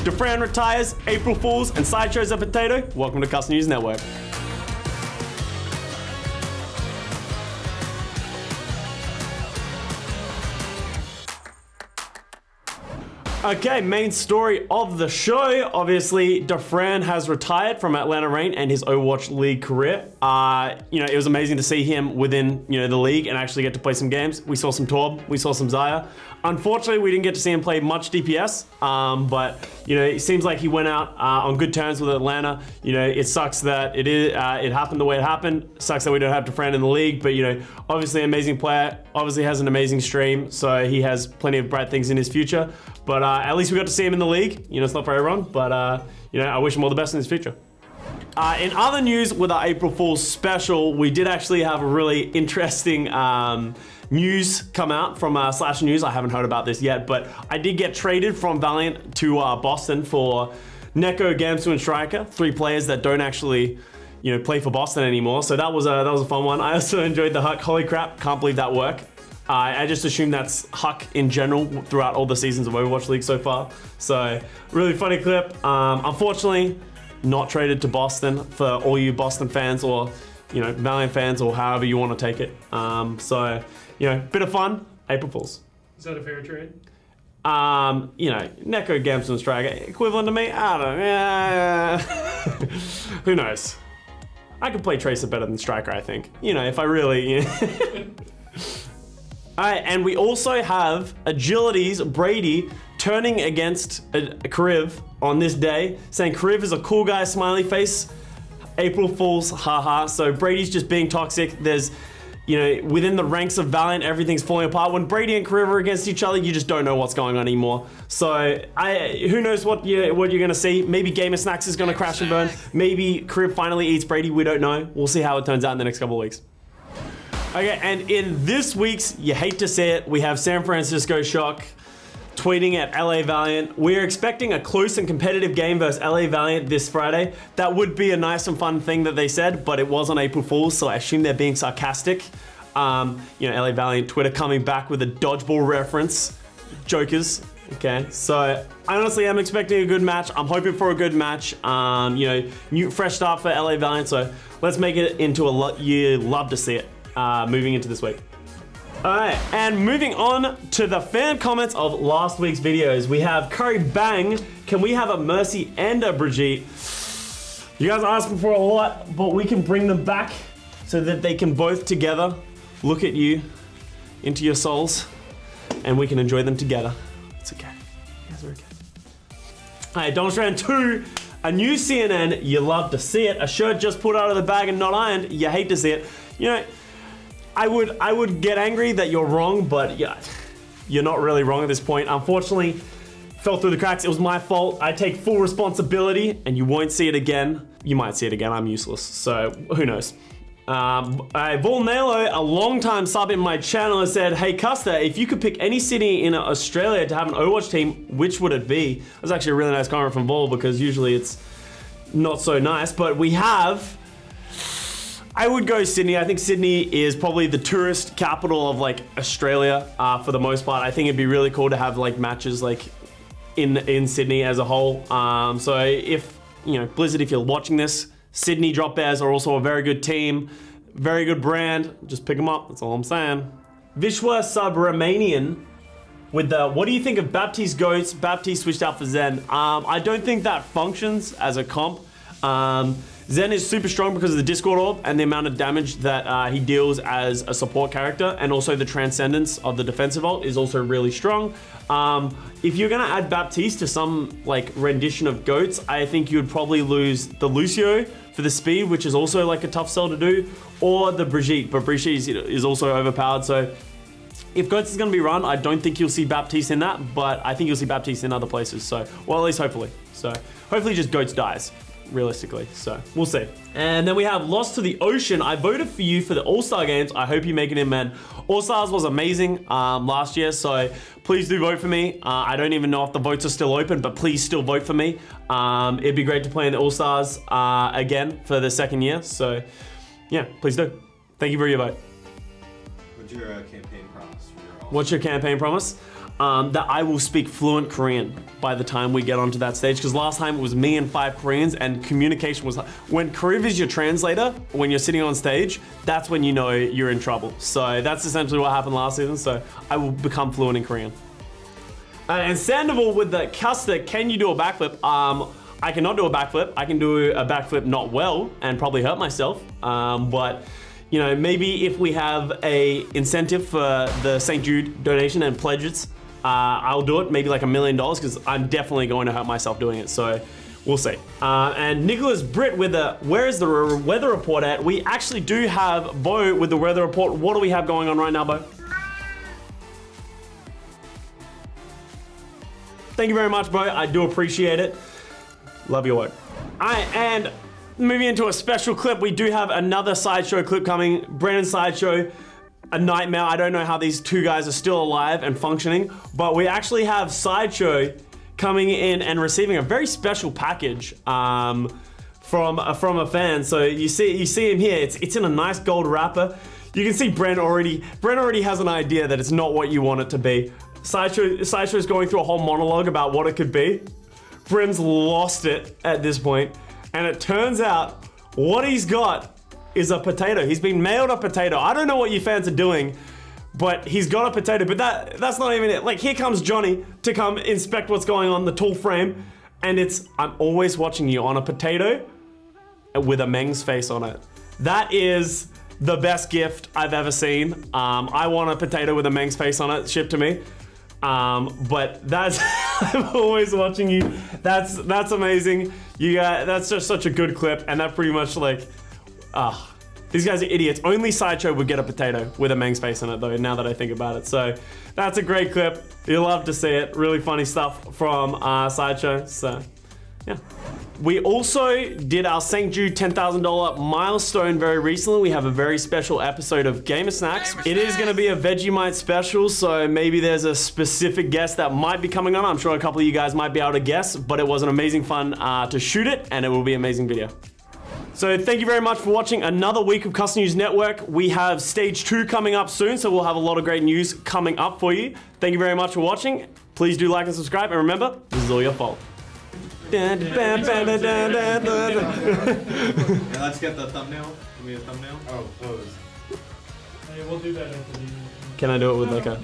Dafran retires, April Fools, and Sideshow's a potato. Welcome to Custa News Network. Okay, main story of the show. Obviously, Dafran has retired from Atlanta Reign and his Overwatch League career. It was amazing to see him within, the league and actually get to play some games. We saw some Torb, we saw some Xayah. Unfortunately, we didn't get to see him play much DPS, but it seems like he went out on good terms with Atlanta. It sucks that it happened the way it happened. Sucks that we don't have Dafran in the league, but obviously an amazing player. Obviously has an amazing stream, so he has plenty of bright things in his future. But at least we got to see him in the league. It's not for everyone, but I wish him all the best in his future. In other news, with our April Fool's special, we did actually have a really interesting news come out from Slash News. I haven't heard about this yet, but I did get traded from Valiant to Boston for Neko, Gamsu, and Striker, 3 players that don't actually play for Boston anymore. So that was a fun one. I also enjoyed the Huck. Holy crap, can't believe that worked. I just assume that's Huck in general throughout all the seasons of Overwatch League so far. So, really funny clip. Unfortunately, not traded to Boston for all you Boston fans or, Valiant fans or however you want to take it. Bit of fun. April Fools. Is that a fair trade? Neko, Gamsu, and Striker, equivalent to me? I don't know. Who knows? I could play Tracer better than Striker, I think. If I really... Alright, and we also have Agility's Brady turning against Kariv on this day, saying Kariv is a cool guy, smiley face, April Fools, haha. So Brady's just being toxic. There's, within the ranks of Valiant, everything's falling apart. When Brady and Kariv are against each other, you just don't know what's going on anymore. So, who knows what you're gonna see. Maybe Gamer Snacks is gonna crash and burn. Maybe Kariv finally eats Brady, we don't know. We'll see how it turns out in the next couple of weeks. Okay, and in this week's You Hate to See It, we have San Francisco Shock tweeting at LA Valiant. We're expecting a close and competitive game versus LA Valiant this Friday. That would be a nice and fun thing that they said, but it was on April Fool's, so I assume they're being sarcastic. LA Valiant Twitter coming back with a dodgeball reference. Jokers. Okay, so I honestly am expecting a good match. I'm hoping for a good match. New fresh start for LA Valiant, so let's make it into a you love to see it. Moving into this week. Alright, and moving on to the fan comments of last week's videos. We have Curry Bang, can we have a Mercy and a Brigitte? You guys are asking for a lot, but we can bring them back so that they can both together look at you into your souls and we can enjoy them together. It's okay. You guys are okay. Alright, Dafran 2, a new CNN, you love to see it. A shirt just pulled out of the bag and not ironed, you hate to see it. I would get angry that you're wrong, but yeah, you're not really wrong at this point. Unfortunately, fell through the cracks. It was my fault. I take full responsibility, and you won't see it again. You might see it again. I'm useless, so who knows? Volnelo, a long-time sub in my channel, has said, "Hey Custa, if you could pick any city in Australia to have an Overwatch team, which would it be?" That's actually a really nice comment from Vol because usually it's not so nice, but we have. I would go Sydney. I think Sydney is probably the tourist capital of Australia for the most part. I think it'd be really cool to have matches in Sydney as a whole. So if Blizzard, if you're watching this, Sydney Drop Bears are also a very good team, very good brand. Just pick them up. That's all I'm saying. Vishwa Subramanian with the what do you think of Baptiste Goats? Baptiste switched out for Zen. I don't think that functions as a comp. Zen is super strong because of the Discord Orb and the amount of damage that he deals as a support character, and also the Transcendence of the defensive ult is also really strong. If you're gonna add Baptiste to some rendition of Goats, I think you would probably lose the Lucio for the speed, which is also a tough sell to do, or the Brigitte, but Brigitte is also overpowered. So if Goats is gonna be run, I don't think you'll see Baptiste in that, but I think you'll see Baptiste in other places. So, well, at least hopefully. So hopefully just Goats dies. Realistically, so we'll see. And then we have Lost to the Ocean. I voted for you for the All-Star Games. I hope you make it in, man. All-Stars was amazing last year, so please do vote for me. I don't even know if the votes are still open, but please still vote for me. It'd be great to play in the All-Stars again for the second year, so yeah, please do. Thank you for your vote. What's your campaign promise? What's your campaign promise? that I will speak fluent Korean by the time we get onto that stage, because last time it was me and 5 Koreans and communication was, when Kariv is your translator, when you're sitting on stage, that's when you know you're in trouble. So that's essentially what happened last season, so I will become fluent in Korean. And Sandoval with the Custa, can you do a backflip? I cannot do a backflip. I can do a backflip not well and probably hurt myself, but you know, maybe if we have a incentive for the St. Jude donation and pledges, I'll do it, maybe like $1 million, because I'm definitely going to hurt myself doing it, so we'll see. And Nicholas Britt with the, where is the weather report at? We actually do have Bo with the weather report. What do we have going on right now, Bo? Thank you very much, Bo. I do appreciate it. Love your work. And moving into a special clip, we do have another Sideshow clip coming. Brandon Sideshow, a nightmare. I don't know how these 2 guys are still alive and functioning, but we actually have Sideshow coming in and receiving a very special package from a fan. So you see him here. It's in a nice gold wrapper. You can see Brent already has an idea that it's not what you want it to be. Sideshow's going through a whole monologue about what it could be. Brent's lost it at this point, and it turns out what he's got is a potato. He's been mailed a potato. I don't know what you fans are doing, but he's got a potato, but that's not even it. Like, here comes Johnny to come inspect what's going on, the tool frame, and it's, I'm always watching you on a potato with a Meng's face on it. That is the best gift I've ever seen. I want a potato with a Meng's face on it shipped to me. But that's, I'm always watching you. That's amazing. You guys, that's just such a good clip, and that pretty much like, these guys are idiots. Only Sideshow would get a potato with a Meng's face on it though, now that I think about it. So that's a great clip. You'll love to see it. Really funny stuff from Sideshow, so yeah. We also did our St. Jude $10,000 milestone very recently. We have a very special episode of Gamer Snacks. It is going to be a Vegemite special, so maybe there's a specific guest that might be coming on. I'm sure a couple of you guys might be able to guess, but it was an amazing fun to shoot it, and it will be an amazing video. So thank you very much for watching another week of Custa News Network. We have stage 2 coming up soon, so we'll have a lot of great news coming up for you. Thank you very much for watching. Please do like and subscribe, and remember, this is all your fault. Yeah, let's get the thumbnail. Give me a thumbnail. Oh, pose. Hey, we'll do that after the... Can I do it with like a...